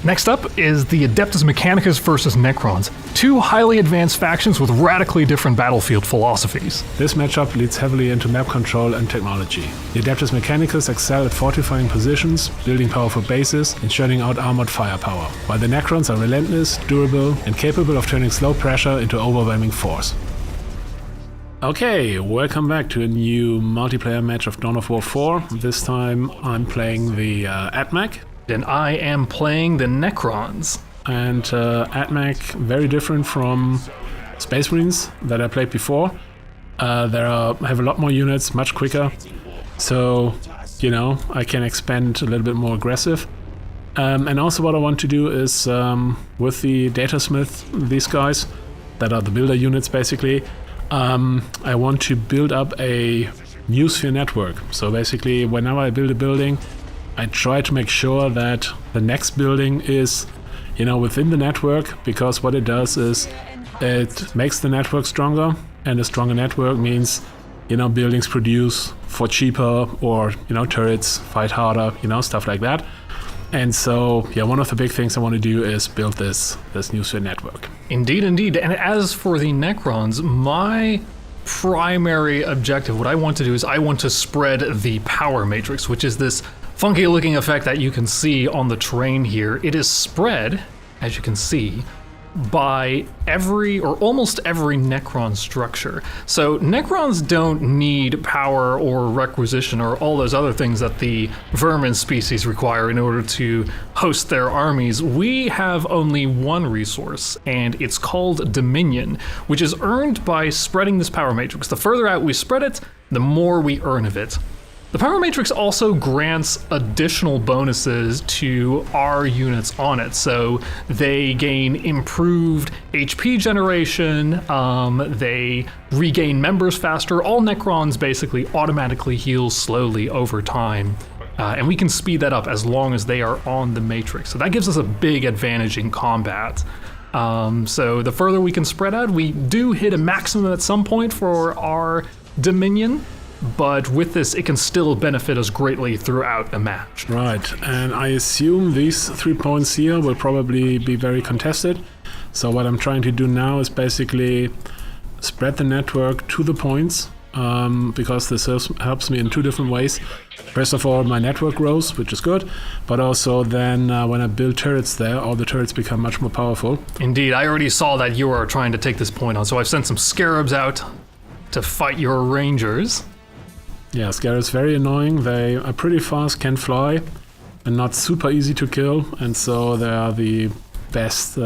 Next up is the Adeptus Mechanicus versus Necrons, two highly advanced factions with radically different battlefield philosophies. This matchup leads heavily into map control and technology. The Adeptus Mechanicus excel at fortifying positions, building powerful bases, and churning out armored firepower, while the Necrons are relentless, durable, and capable of turning slow pressure into overwhelming force. Okay, welcome back to a new multiplayer match of Dawn of War 4. This time I'm playing the AdMech. And I am playing the Necrons. And AdMech, very different from Space Marines that I played before. Have a lot more units, much quicker. So, you know, I can expand a little bit more aggressive. And also what I want to do is, with the Datasmith, these guys, that are the builder units basically, I want to build up a new sphere network. So basically, whenever I build a building, I try to make sure that the next building is, you know, within the network, because what it does is it makes the network stronger, and a stronger network means, you know, buildings produce for cheaper, or, you know, turrets fight harder, you know, stuff like that. And so, yeah, one of the big things I want to do is build this new sphere network. Indeed, indeed. And as for the Necrons, my primary objective, what I want to do is I want to spread the power matrix, which is this funky looking effect that you can see on the terrain here. It is spread, as you can see, by every or almost every Necron structure. So Necrons don't need power or requisition or all those other things that the vermin species require in order to host their armies. We have only one resource, and it's called Dominion, which is earned by spreading this power matrix. The further out we spread it, the more we earn of it. The power matrix also grants additional bonuses to our units on it. So they gain improved HP generation, they regain members faster. All Necrons basically automatically heal slowly over time. And we can speed that up as long as they are on the matrix. So that gives us a big advantage in combat. So the further we can spread out, we do hit a maximum at some point for our Dominion. But with this, it can still benefit us greatly throughout a match. Right, and I assume these 3 points here will probably be very contested. So what I'm trying to do now is basically spread the network to the points, because this helps me in two different ways. First of all, my network grows, which is good, but also then when I build turrets there, all the turrets become much more powerful. Indeed, I already saw that you are trying to take this point on, so I've sent some scarabs out to fight your rangers. Yeah, Scarabs very annoying. They are pretty fast, can fly, and not super easy to kill, and so they are the best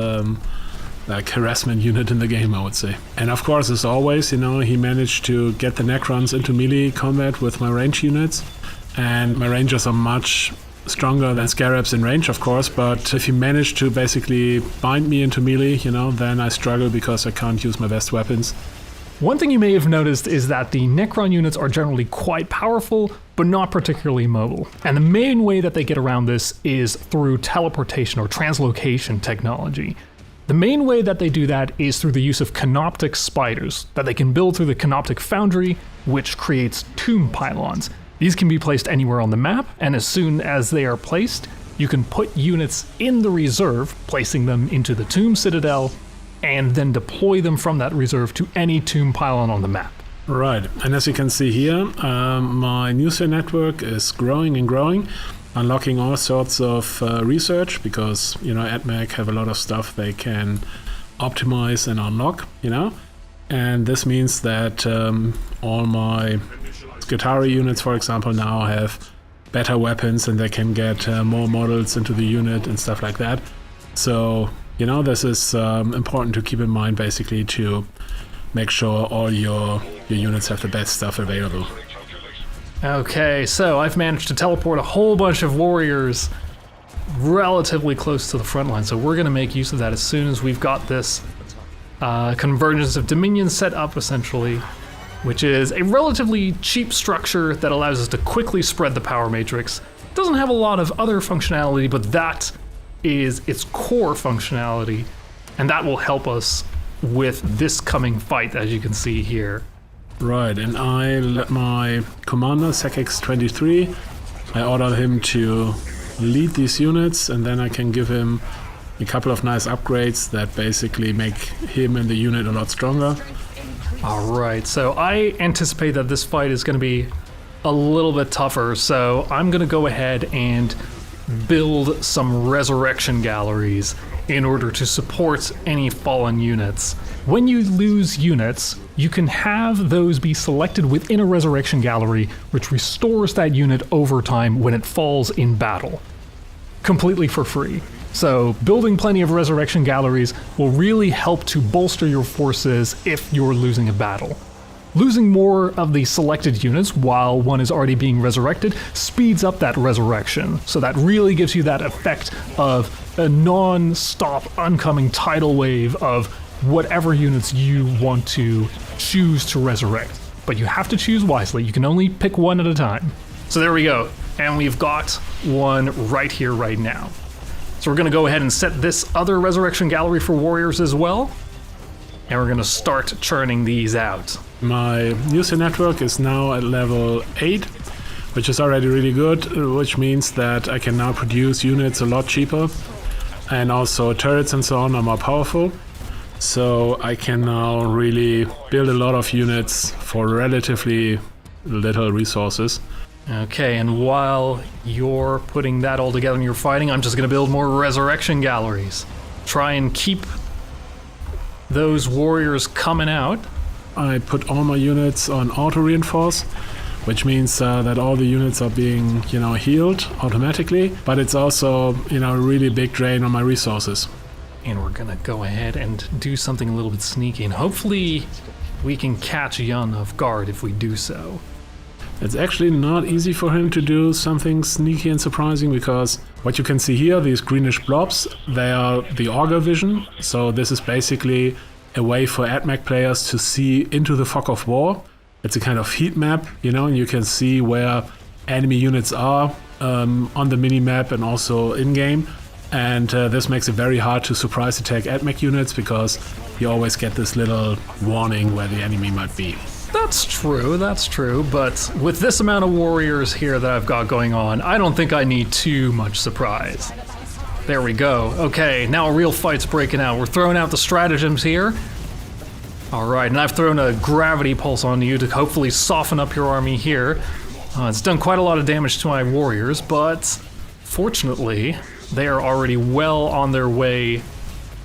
like harassment unit in the game, I would say. And of course, as always, you know, he managed to get the Necrons into melee combat with my range units, and my rangers are much stronger than Scarabs in range, of course, but if he managed to basically bind me into melee, you know, then I struggle because I can't use my best weapons. One thing you may have noticed is that the Necron units are generally quite powerful, but not particularly mobile. And the main way that they get around this is through teleportation or translocation technology. The main way that they do that is through the use of canoptic spiders that they can build through the canoptic foundry, which creates tomb pylons. These can be placed anywhere on the map, and as soon as they are placed, you can put units in the reserve, placing them into the tomb citadel, and then deploy them from that reserve to any tomb pylon on the map. Right, and as you can see here, my new sphere network is growing and growing, unlocking all sorts of research, because, you know, AdMech have a lot of stuff they can optimize and unlock, you know, and this means that all my Skitarii units, for example, now have better weapons, and they can get more models into the unit and stuff like that. So, you know, this is important to keep in mind, basically, to make sure all your units have the best stuff available. Okay, so I've managed to teleport a whole bunch of warriors relatively close to the front line, so we're going to make use of that as soon as we've got this convergence of Dominion set up, essentially, which is a relatively cheap structure that allows us to quickly spread the power matrix. It doesn't have a lot of other functionality, but that is its core functionality, and that will help us with this coming fight, as you can see here. Right, and I let my commander, SecX23, I ordered him to lead these units, and then I can give him a couple of nice upgrades that basically make him and the unit a lot stronger. Alright, so I anticipate that this fight is going to be a little bit tougher, so I'm going to go ahead and build some resurrection galleries in order to support any fallen units. When you lose units, you can have those be selected within a resurrection gallery, which restores that unit over time when it falls in battle. Completely for free. So building plenty of resurrection galleries will really help to bolster your forces if you're losing a battle. Losing more of the selected units while one is already being resurrected speeds up that resurrection, so that really gives you that effect of a non-stop oncoming tidal wave of whatever units you want to choose to resurrect. But you have to choose wisely, you can only pick one at a time. So there we go, and we've got one right here, right now. So we're going to go ahead and set this other resurrection gallery for warriors as well, and we're going to start churning these out. My user network is now at level 8, which is already really good, which means that I can now produce units a lot cheaper, and also turrets and so on are more powerful. So I can now really build a lot of units for relatively little resources. Okay, and while you're putting that all together and you're fighting, I'm just going to build more resurrection galleries. Try and keep those warriors coming out. I put all my units on auto-reinforce, which means that all the units are being, healed automatically, but it's also, a really big drain on my resources. And we're gonna go ahead and do something a little bit sneaky, and hopefully we can catch Yun off guard if we do so. It's actually not easy for him to do something sneaky and surprising, because what you can see here, these greenish blobs, they are the auger vision. So this is basically a way for AdMech players to see into the fog of war. It's a kind of heat map, and you can see where enemy units are on the mini-map and also in-game. And this makes it very hard to surprise attack AdMech units, because you always get this little warning where the enemy might be. That's true, but with this amount of warriors here that I've got going on, I don't think I need too much surprise. There we go. Okay, now a real fight's breaking out. We're throwing out the stratagems here. Alright, and I've thrown a gravity pulse on you to hopefully soften up your army here. It's done quite a lot of damage to my warriors, but fortunately, they are already well on their way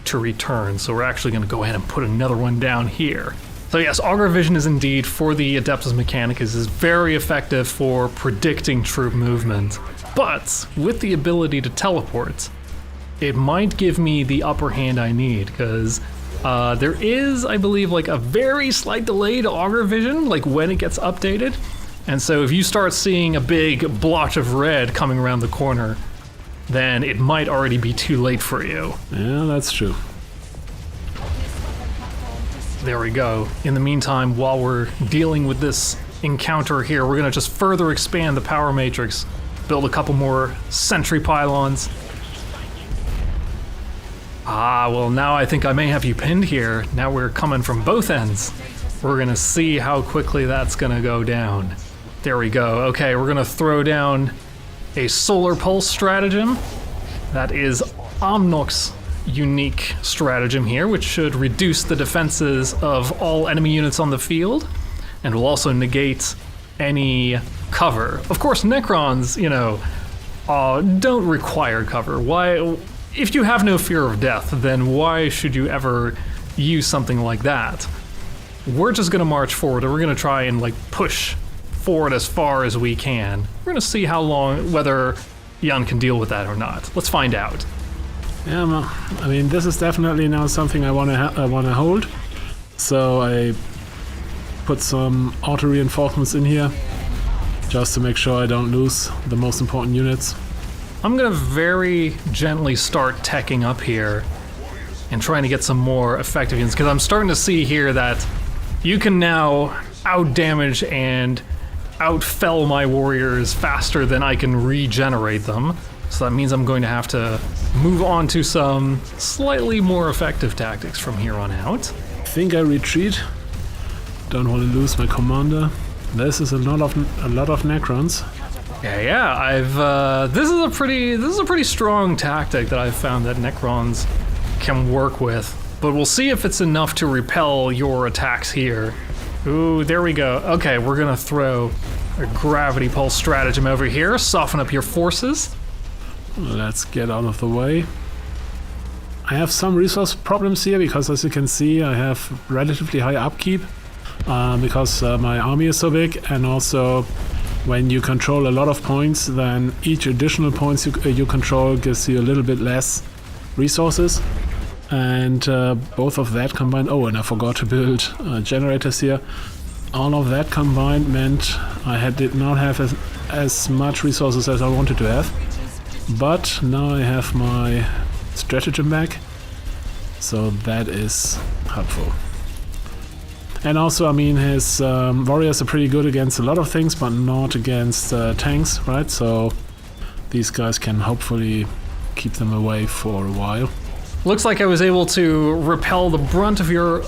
to return. So we're actually going to go ahead and put another one down here. So yes, Augur Vision is indeed, for the Adeptus Mechanicus, is very effective for predicting troop movement. But with the ability to teleport, it might give me the upper hand I need, because there is, I believe, like a very slight delay to Augur Vision, like when it gets updated. And so if you start seeing a big blotch of red coming around the corner, then it might already be too late for you. Yeah, that's true. There we go. In the meantime, while we're dealing with this encounter here, we're going to just further expand the power matrix, build a couple more sentry pylons. Well, now I think I may have you pinned here. Now we're coming from both ends. We're going to see how quickly that's going to go down. There we go. Okay, we're going to throw down a solar pulse stratagem. That is Omnox's unique stratagem here, which should reduce the defenses of all enemy units on the field, and will also negate any cover. Of course, Necrons, don't require cover. Why? If you have no fear of death, then why should you ever use something like that? We're just going to march forward, and we're going to try and push forward as far as we can. We're going to see how long, whether Yun can deal with that or not. Let's find out. Yeah, I mean, this is definitely now something I want to hold. So I put some auto reinforcements in here, just to make sure I don't lose the most important units. I'm going to very gently start teching up here and trying to get some more effective units, because I'm starting to see here that you can now out-damage and out-fell my warriors faster than I can regenerate them. So that means I'm going to have to move on to some slightly more effective tactics from here on out. I think I retreat. Don't want to lose my commander. This is a lot of Necrons. Yeah. I've this is a pretty strong tactic that I've found that Necrons can work with. But we'll see if it's enough to repel your attacks here. Ooh, there we go. Okay, we're gonna throw a gravity pulse stratagem over here, soften up your forces. Let's get out of the way. I have some resource problems here because, as you can see, I have relatively high upkeep because my army is so big, and also when you control a lot of points, then each additional points you control gives you a little bit less resources. And both of that combined, oh, and I forgot to build generators here. All of that combined meant I did not have as much resources as I wanted to have. But now I have my stratagem back, so that is helpful. And also, I mean, his warriors are pretty good against a lot of things, but not against tanks, right? So these guys can hopefully keep them away for a while. Looks like I was able to repel the brunt of your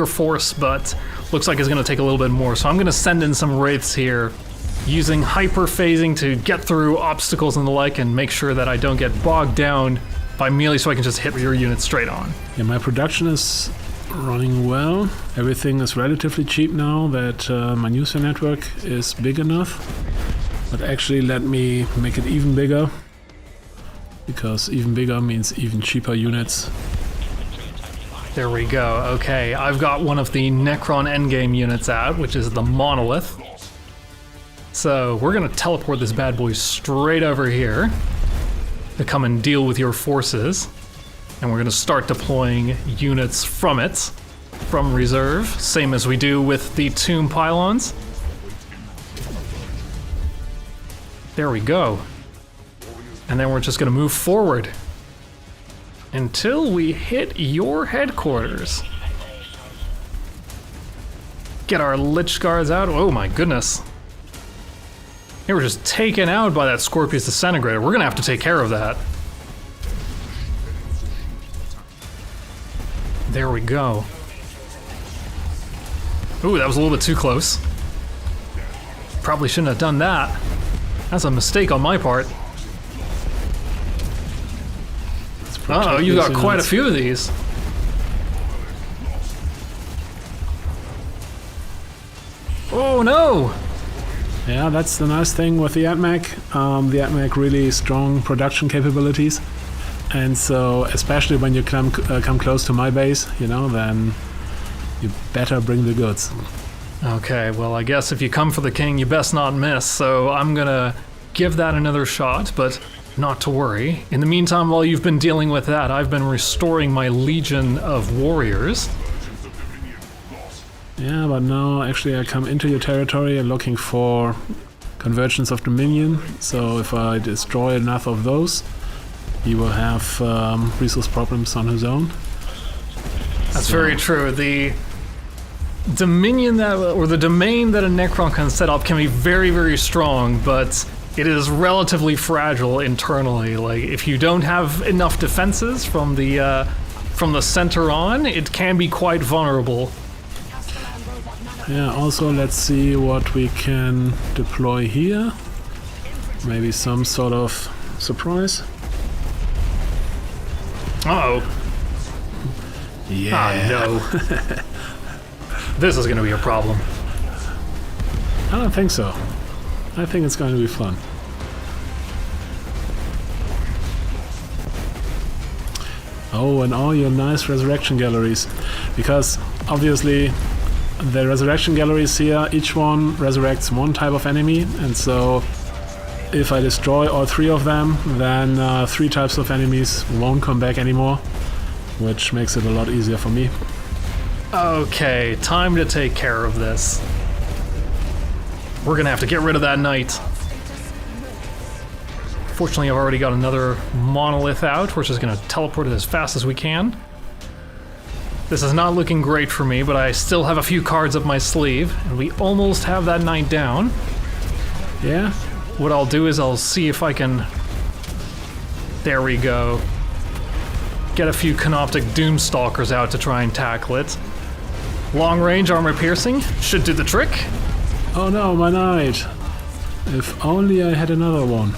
force, but looks like it's going to take a little bit more. So I'm going to send in some wraiths here, using hyper phasing to get through obstacles and the like, and make sure that I don't get bogged down by melee, so I can just hit your units straight on. Yeah, my production is running well. Everything is relatively cheap now that my user network is big enough. But actually, let me make it even bigger, because even bigger means even cheaper units. There we go. Okay, I've got one of the Necron endgame units out, which is the Monolith. So we're gonna teleport this bad boy straight over here to come and deal with your forces. And we're gonna start deploying units from it, from reserve, same as we do with the tomb pylons. There we go. And then we're just gonna move forward until we hit your headquarters. Get our Lich Guards out. Oh my goodness. They were just taken out by that Scorpius Disintegrator. We're gonna have to take care of that. There we go. Ooh, that was a little bit too close. Probably shouldn't have done that. That's a mistake on my part. Uh-oh, you got quite a few of these. Oh no! Yeah, that's the nice thing with the AdMech. The AdMech really strong production capabilities. And so, especially when you come close to my base, you know, then you better bring the goods. Okay, well, I guess if you come for the king, you best not miss. So I'm gonna give that another shot, but not to worry. In the meantime, while you've been dealing with that, I've been restoring my legion of warriors. Yeah, but now actually I come into your territory and looking for convergence of Dominion. So if I destroy enough of those, he will have resource problems on his own. That's very true. The Dominion the domain that a Necron can set up can be very, very strong, but it is relatively fragile internally. Like, if you don't have enough defenses from the center on, it can be quite vulnerable. Yeah, also let's see what we can deploy here. Maybe some sort of surprise. Uh-oh. Yeah. Ah, no. This is going to be a problem. I don't think so. I think it's going to be fun. Oh, and all your nice resurrection galleries. Because, obviously, the resurrection galleries here, each one resurrects one type of enemy, and so if I destroy all three of them, then three types of enemies won't come back anymore, which makes it a lot easier for me. Okay, time to take care of this. We're gonna have to get rid of that knight. Fortunately, I've already got another monolith out. We're just gonna teleport it as fast as we can. This is not looking great for me, but I still have a few cards up my sleeve, and we almost have that knight down. Yeah? What I'll do is I'll see if I can... There we go. Get a few Canoptic Doomstalkers out to try and tackle it. Long range armor piercing should do the trick. Oh no, my knight! If only I had another one.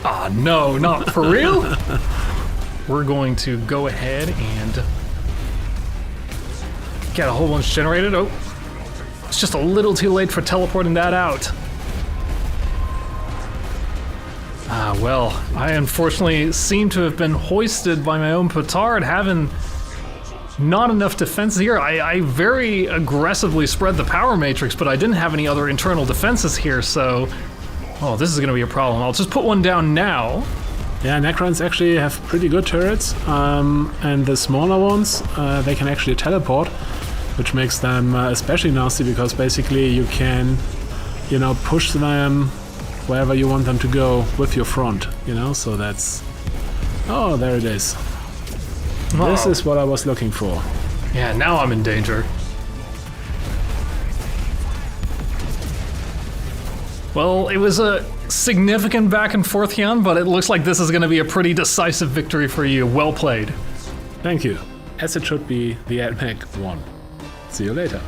Ah, no, not for real? We're going to go ahead and get a whole bunch generated. Oh, it's just a little too late for teleporting that out. Ah, well, I unfortunately seem to have been hoisted by my own petard, having not enough defense here. I very aggressively spread the power matrix, but I didn't have any other internal defenses here, so... Oh, this is going to be a problem. I'll just put one down now. Yeah, Necrons actually have pretty good turrets, and the smaller ones, they can actually teleport, which makes them especially nasty, because basically you can, you know, push them wherever you want them to go with your front, you know, so that's... Oh, there it is. Oh. This is what I was looking for. Yeah, now I'm in danger. Well, it was a significant back and forth, Jan, but it looks like this is going to be a pretty decisive victory for you. Well played. Thank you. As it should be, the AdMech won. See you later.